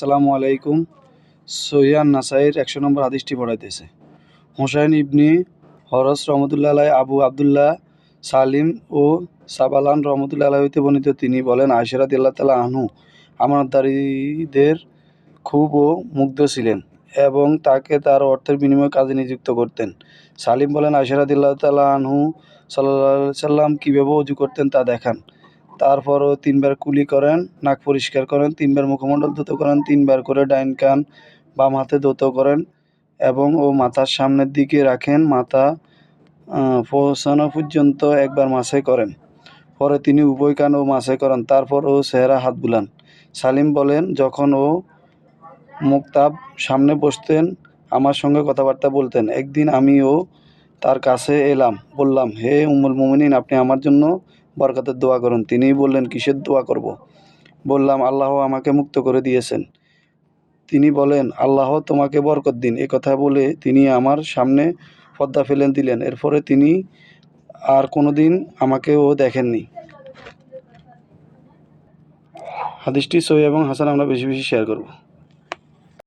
আসসালামু আলাইকুম। সহিহ নাসাইর ১০০ নম্বর হাদিসটি পড়াইতেছে। হুসাইন ইবনে হরস রহমতুল্লাহ আলাইহি আবু আবদুল্লাহ সালিম ও সাবালান রহমতুল্লাহ আলাইহি হইতে বর্ণিত। তিনি বলেন, আয়েশা রাদিয়াল্লাহু তাআলা আনহু আমানতদারীদের খুবও মুগ্ধ ছিলেন এবং তাকে তার অর্থের বিনিময়ে কাজে নিযুক্ত করতেন। সালিম বলেন, আয়েশা রাদিয়াল্লাহু তাআলা আনহু সাল্লাল্লাহু আলাইহি ওয়াসাল্লাম কিভাবে ওযু করতেন তা দেখান। তারপরও ৩ বার কুলি করেন, নাক পরিষ্কার করেন, ৩ বার মুখমণ্ডল ধৌত করেন, ৩ বার করে ডাইন কান বাম হাতে ধৌত করেন এবং মাথার সামনের দিকে রাখেন। মাথা পৌঁছানো পর্যন্ত একবার মাসাই করেন। পরে তিনি উভয় কান মাসাই করেন। তারপর চেহারা হাত বুলান। সালিম বলেন, যখন মুক্তাব সামনে বসতেন, আমার সঙ্গে কথাবার্তা বলতেন। একদিন আমিও তার কাছে এলাম, বললাম, হে উম্মুল মুমিনিন, আপনি আমার জন্য বরকতের দোয়া করুন। তিনি বললেন, কিসের দোয়া করব? বললাম, আল্লাহ আমাকে মুক্ত করে দিয়েছেন। তিনি বলেন, আল্লাহ তোমাকে বরকত দিন। কথা বলে তিনি আমার সামনে পর্দা ফেলে দিলেন। এরপরে তিনি আর কোনোদিন আমাকেও দেখেননি। হাদিসটি সহিহ এবং হাসান। আমরা বেশি বেশি শেয়ার করব।